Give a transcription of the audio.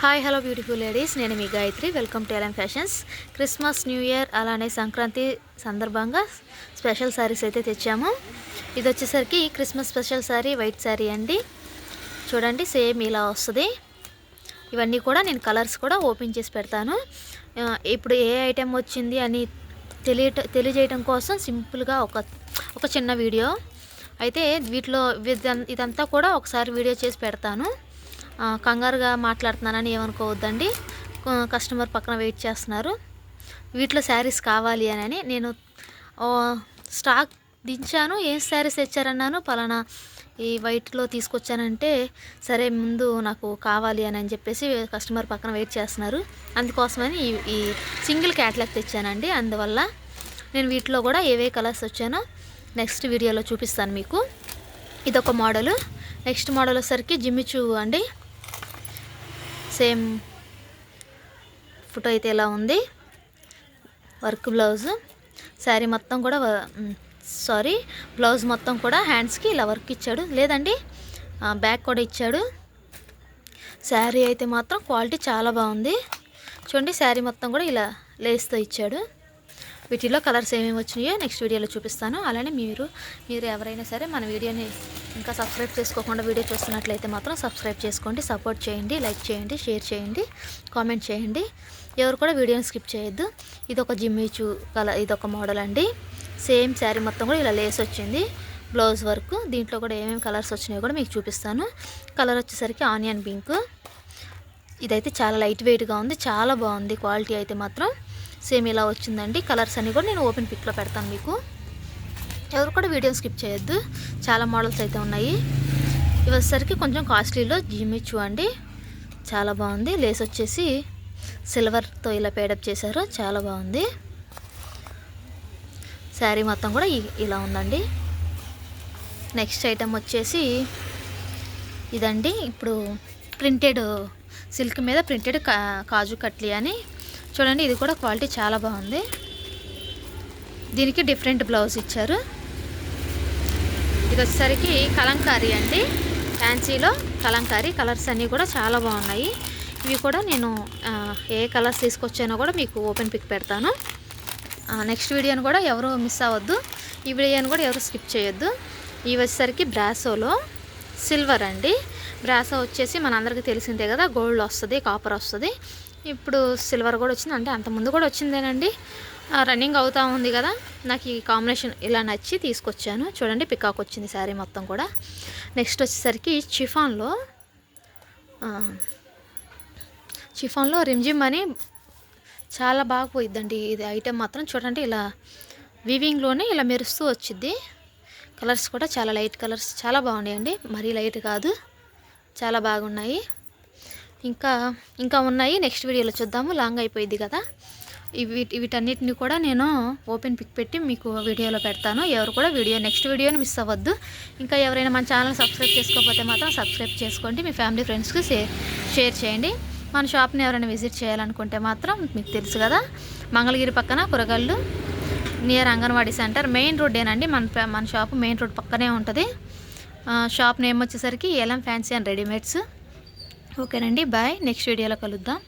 Hi hello beautiful ladies, నేను మీ Gayatri. Welcome to LM fashions. Christmas, new year అలానే సంక్రాంతి సందర్భంగా స్పెషల్ శారీస్ అయితే తెచ్చాము. ఇది వచ్చేసరికి Christmas special sari, white sari అండి. చూడండి, సేమ్ ఇలా వస్తుంది. ఇవన్నీ కూడా నేను కలర్స్ కూడా ఓపెన్ చేసి పెడతాను. ఇప్పుడు ఏ ఐటెం వచ్చింది అని తెలియజేయడం కోసం సింపుల్గా ఒక చిన్న వీడియో అయితే వీటిలో ఇదంతా కూడా ఒకసారి వీడియో చేసి పెడతాను. కంగారుగా మాట్లాడుతున్నానని ఏమనుకోవద్దండి. కస్టమర్ పక్కన వెయిట్ చేస్తున్నారు. వీటిలో శారీస్ కావాలి అని నేను స్టాక్ దించాను. ఏం శారీస్ తెచ్చారన్నాను, పలానా ఈ వైట్లో తీసుకొచ్చానంటే సరే ముందు నాకు కావాలి అని చెప్పేసి కస్టమర్ పక్కన వెయిట్ చేస్తున్నారు. అందుకోసమని ఈ సింగిల్ క్యాట్లాగ్ తెచ్చానండి. అందువల్ల నేను వీటిలో కూడా ఏవే కలర్స్ వచ్చానో నెక్స్ట్ వీడియోలో చూపిస్తాను మీకు. ఇదొక మోడలు. నెక్స్ట్ మోడల్ వచ్చేసరికి జిమ్మిచూ అండి. సేమ్ ఫోటో అయితే ఇలా ఉంది. వర్క్ బ్లౌజ్, శారీ మొత్తం కూడా బ్లౌజ్ మొత్తం కూడా హ్యాండ్స్కి ఇలా వర్క్ ఇచ్చాడు. లేదండి, బ్యాక్ కూడా ఇచ్చాడు. శారీ అయితే మాత్రం క్వాలిటీ చాలా బాగుంది. చూడండి, శారీ మొత్తం కూడా ఇలా లేస్తో ఇచ్చాడు. వీటిలో కలర్స్ ఏమేమి వచ్చినాయో నెక్స్ట్ వీడియోలో చూపిస్తాను. అలానే మీరు ఎవరైనా సరే మన వీడియోని ఇంకా సబ్స్క్రైబ్ చేసుకోకుండా వీడియో చూస్తున్నట్లయితే మాత్రం సబ్స్క్రైబ్ చేసుకోండి, సపోర్ట్ చేయండి, లైక్ చేయండి, షేర్ చేయండి, కామెంట్ చేయండి. ఎవరు కూడా వీడియోని స్కిప్ చేయొద్దు. ఇదొక జిమ్మిచూ కలర్, ఇదొక మోడల్ అండి. సేమ్ శారీ మొత్తం కూడా ఇలా లేస్ వచ్చింది, బ్లౌజ్ వర్క్. దీంట్లో కూడా ఏమేమి కలర్స్ వచ్చినాయో కూడా మీకు చూపిస్తాను. కలర్ వచ్చేసరికి ఆనియన్ పింక్. ఇదైతే చాలా లైట్ వెయిట్గా ఉంది, చాలా బాగుంది. క్వాలిటీ అయితే మాత్రం సేమ్ ఇలా వచ్చిందండి. కలర్స్ అన్నీ కూడా నేను ఓపెన్ పిక్లో పెడతాను మీకు. ఎవరు కూడా వీడియోని స్కిప్ చేయొద్దు. చాలా మోడల్స్ అయితే ఉన్నాయి. ఇవి వచ్చేసరికి కొంచెం కాస్ట్లీలో జిమ్మిచూ అండి. చాలా బాగుంది. లేస్ వచ్చేసి సిల్వర్తో ఇలా పేడప్ చేశారు, చాలా బాగుంది. శారీ మొత్తం కూడా ఇలా ఉందండి. నెక్స్ట్ ఐటెం వచ్చేసి ఇదండి. ఇప్పుడు ప్రింటెడ్ సిల్క్ మీద ప్రింటెడ్ కాజు కట్లీ అని చూడండి. ఇది కూడా క్వాలిటీ చాలా బాగుంది. దీనికి డిఫరెంట్ బ్లౌజ్ ఇచ్చారు. ఇది వచ్చేసరికి కలంకారీ అండి. ఫ్యాన్సీలో కలంకారీ. కలర్స్ అన్నీ కూడా చాలా బాగున్నాయి. ఇవి కూడా నేను ఏ కలర్స్ తీసుకొచ్చానో కూడా మీకు ఓపెన్ పిక్ పెడతాను. నెక్స్ట్ వీడియోని కూడా ఎవరు మిస్ అవ్వద్దు. ఈ వీడియోని కూడా ఎవరు స్కిప్ చేయొద్దు. ఇవి వచ్చేసరికి బ్రాసోలో సిల్వర్ అండి. బ్రాసో వచ్చేసి మనందరికీ తెలిసిందే కదా, గోల్డ్ వస్తుంది, కాపర్ వస్తుంది. ఇప్పుడు సిల్వర్ కూడా వచ్చింది. అంటే అంతకుముందు కూడా వచ్చిందేనండి, రన్నింగ్ అవుతూ ఉంది కదా. నాకు ఈ కాంబినేషన్ ఇలా నచ్చి తీసుకొచ్చాను. చూడండి, పికాక్ వచ్చింది శారీ మొత్తం కూడా. నెక్స్ట్ వచ్చేసరికి చిఫాన్లో రిమ్జిమ్ అని చాలా బాగా పోయిద్దండి ఇది ఐటెం మాత్రం. చూడండి, ఇలా వీవింగ్లోనే ఇలా మెరుస్తూ వచ్చింది. కలర్స్ కూడా చాలా లైట్ కలర్స్, చాలా బాగున్నాయండి. మరీ లైట్ కాదు, చాలా బాగున్నాయి. ఇంకా ఉన్నాయి, నెక్స్ట్ వీడియోలో చూద్దాము. లాంగ్ అయిపోయింది కదా. వీటన్నిటిని కూడా నేను ఓపెన్ పిక్ పెట్టి మీకు వీడియోలో పెడతాను. ఎవరు కూడా నెక్స్ట్ వీడియోని మిస్ అవ్వద్దు. ఇంకా ఎవరైనా మన ఛానల్ సబ్స్క్రైబ్ చేసుకోకపోతే మాత్రం సబ్స్క్రైబ్ చేసుకోండి. మీ ఫ్యామిలీ ఫ్రెండ్స్కి షేర్ చేయండి. మన షాప్ని ఎవరైనా విజిట్ చేయాలనుకుంటే మాత్రం మీకు తెలుసు కదా, మంగళగిరి పక్కన Kuragallu near Anganwadi centre, main రోడ్డేనండి. మన షాప్ మెయిన్ రోడ్ పక్కనే ఉంటుంది. షాప్ నేమ్ వచ్చేసరికి ఎల్ఎం ఫ్యాన్సీ అండ్ రెడీమేడ్స్. ఓకేనండి, బాయ్. నెక్స్ట్ వీడియోలో కలుద్దాం.